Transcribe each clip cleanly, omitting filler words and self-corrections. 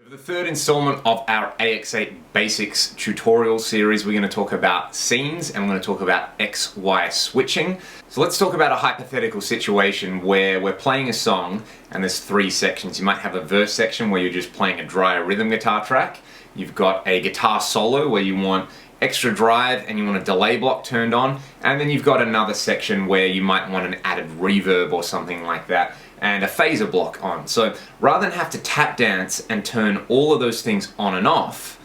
For the third installment of our AX8 Basics tutorial series, we're going to talk about scenes and we're going to talk about XY switching. So let's talk about a hypothetical situation where we're playing a song and there's three sections. You might have a verse section where you're just playing a dry rhythm guitar track. You've got a guitar solo where you want extra drive and you want a delay block turned on, and then you've got another section where you might want an added reverb or something like that and a phaser block on. So rather than have to tap dance and turn all of those things on and off,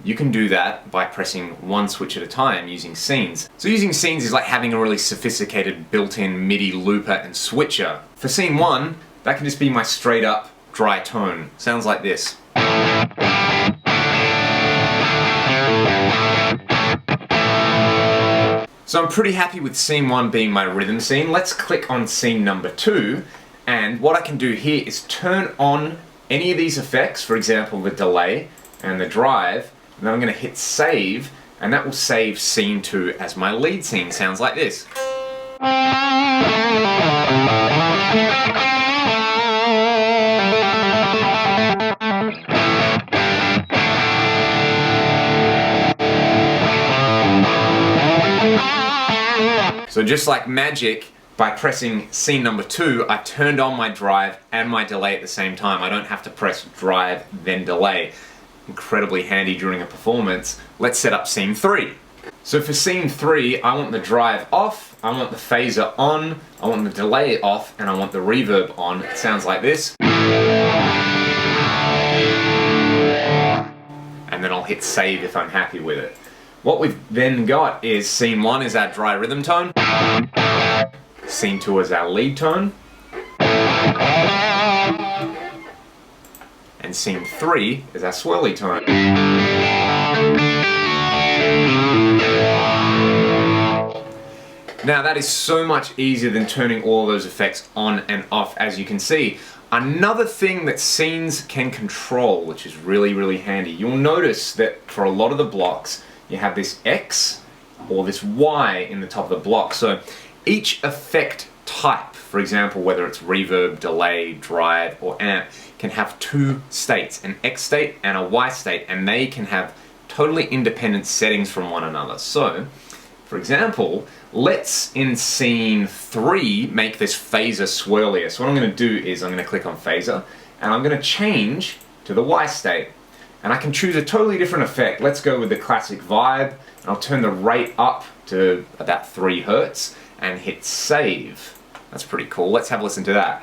you can do that by pressing one switch at a time using scenes. So using scenes is like having a really sophisticated built-in MIDI looper and switcher. For scene one, that can just be my straight up dry tone. Sounds like this. So I'm pretty happy with scene one being my rhythm scene. Let's click on scene number two, and what I can do here is turn on any of these effects, for example the delay and the drive, and then I'm going to hit save, and that will save scene two as my lead scene. Sounds like this. So just like magic, by pressing scene number two, I turned on my drive and my delay at the same time. I don't have to press drive, then delay. Incredibly handy during a performance. Let's set up scene three. So for scene three, I want the drive off, I want the phaser on, I want the delay off, and I want the reverb on. It sounds like this. And then I'll hit save if I'm happy with it. What we've then got is scene one is our dry rhythm tone, scene two is our lead tone, and scene three is our swirly tone. Now that is so much easier than turning all those effects on and off, as you can see. Another thing that scenes can control, which is really handy, you'll notice that for a lot of the blocks you have this X or this Y in the top of the block. So each effect type, for example, whether it's reverb, delay, drive, or amp, can have two states, an X state and a Y state, and they can have totally independent settings from one another. So, for example, let's in scene three make this phaser swirlier. So what I'm going to do is I'm going to click on phaser and I'm going to change to the Y state. And I can choose a totally different effect. Let's go with the classic vibe, and I'll turn the rate up to about 3 Hertz and hit save. That's pretty cool. Let's have a listen to that.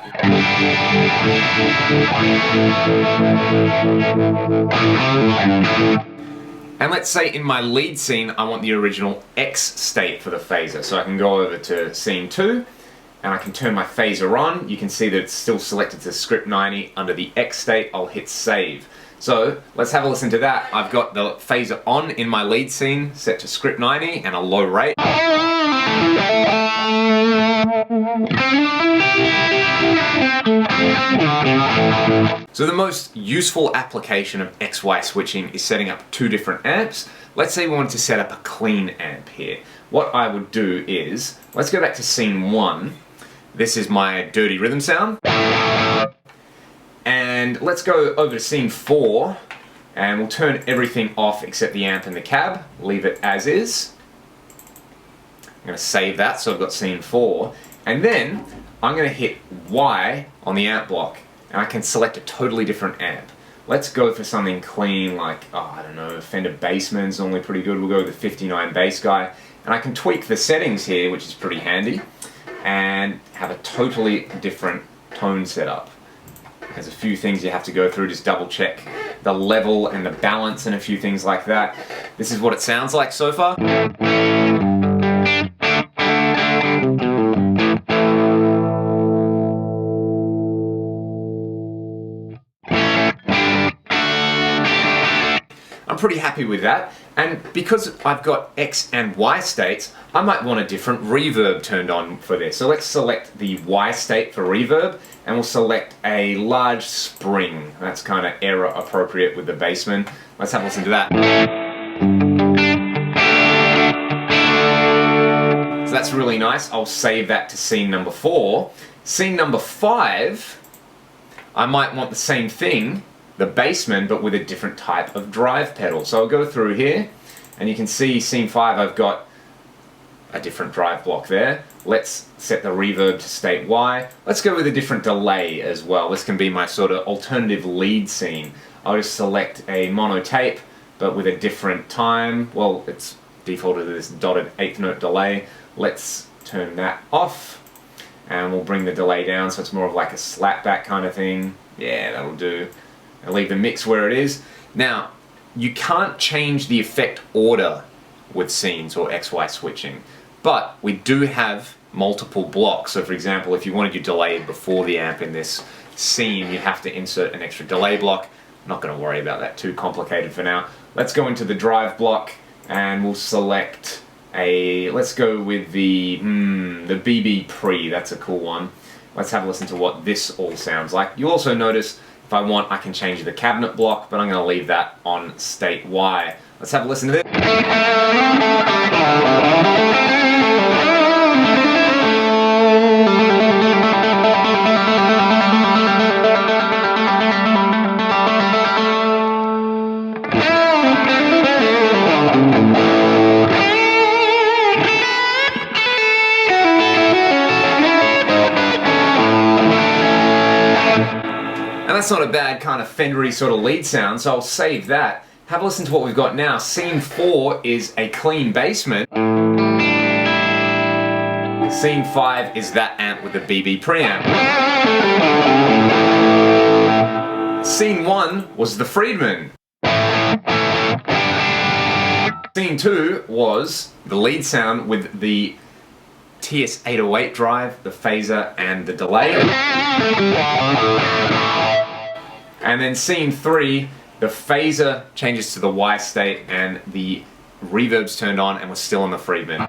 And let's say in my lead scene I want the original X state for the phaser. So I can go over to scene 2 and I can turn my phaser on. You can see that it's still selected to script 90 under the X state. I'll hit save. So let's have a listen to that. I've got the phaser on in my lead scene set to script 90 and a low rate. So the most useful application of XY switching is setting up two different amps. Let's say we wanted to set up a clean amp here. What I would do is, let's go back to scene 1. This is my dirty rhythm sound. And let's go over to scene 4 and we'll turn everything off except the amp and the cab. Leave it as is. I'm going to save that, so I've got scene 4. And then I'm going to hit Y on the amp block and I can select a totally different amp. Let's go for something clean like, I don't know, Fender Bassman's normally pretty good. We'll go with the 59 bass guy. And I can tweak the settings here, which is pretty handy, and have a totally different tone setup. There's a few things you have to go through, just double check the level and the balance and a few things like that. This is what it sounds like so far. I'm pretty happy with that, and because I've got X and Y states, I might want a different reverb turned on for this. So let's select the Y state for reverb, and we'll select a large spring. That's kind of era appropriate with the Bassman. Let's have a listen to that. So that's really nice. I'll save that to scene number 4. Scene number 5, I might want the same thing, the Bassman, but with a different type of drive pedal. So I'll go through here, and you can see scene 5, I've got a different drive block there. Let's set the reverb to state Y. Let's go with a different delay as well. This can be my sort of alternative lead scene. I'll just select a mono tape, but with a different time. Well, it's defaulted to this dotted 8th note delay. Let's turn that off, and we'll bring the delay down so it's more of like a slapback kind of thing. Yeah, that'll do. I'll leave the mix where it is. Now, you can't change the effect order with scenes or XY switching, but we do have multiple blocks. So for example, if you wanted your delay before the amp in this scene, you'd have to insert an extra delay block. I'm not going to worry about that, too complicated for now. Let's go into the drive block, and we'll select let's go with the BB Pre. That's a cool one. Let's have a listen to what this all sounds like. You'll also notice, if I want, I can change the cabinet block, but I'm going to leave that on state Y. Let's have a listen to this. And that's not a bad kind of Fendery sort of lead sound, so I'll save that. Have a listen to what we've got now. Scene 4 is a clean Bassman. Scene 5 is that amp with the BB preamp. Scene 1 was the Friedman. Scene 2 was the lead sound with the TS808 drive, the phaser, and the delay. And then scene 3, the phaser changes to the Y state and the reverb's turned on and we're still on the Friedman.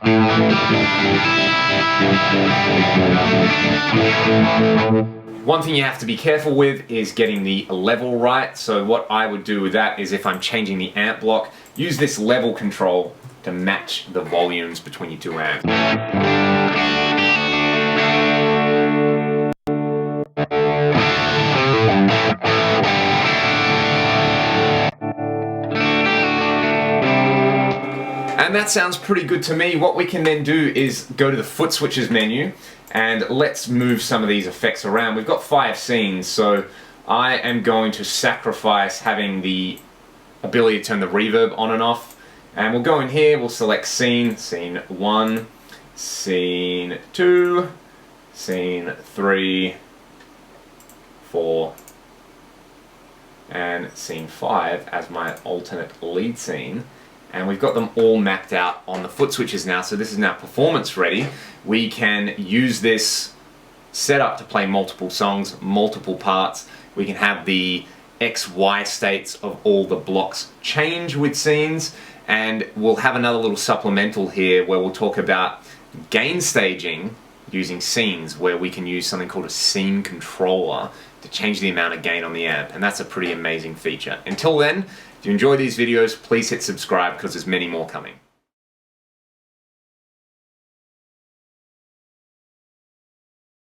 One thing you have to be careful with is getting the level right. So what I would do with that is, if I'm changing the amp block, use this level control to match the volumes between your two amps. And that sounds pretty good to me. What we can then do is go to the Footswitches menu, and let's move some of these effects around. We've got 5 scenes, so I am going to sacrifice having the ability to turn the reverb on and off. And we'll go in here, we'll select scene 1, scene 2, scene 3, 4, and scene 5 as my alternate lead scene. And we've got them all mapped out on the Footswitches now, so this is now performance ready. We can use this setup to play multiple songs, multiple parts. We can have the XY states of all the blocks change with scenes, and we'll have another little supplemental here where we'll talk about gain staging using scenes, where we can use something called a scene controller to change the amount of gain on the amp, and that's a pretty amazing feature. Until then, if you enjoy these videos, please hit subscribe because there's many more coming.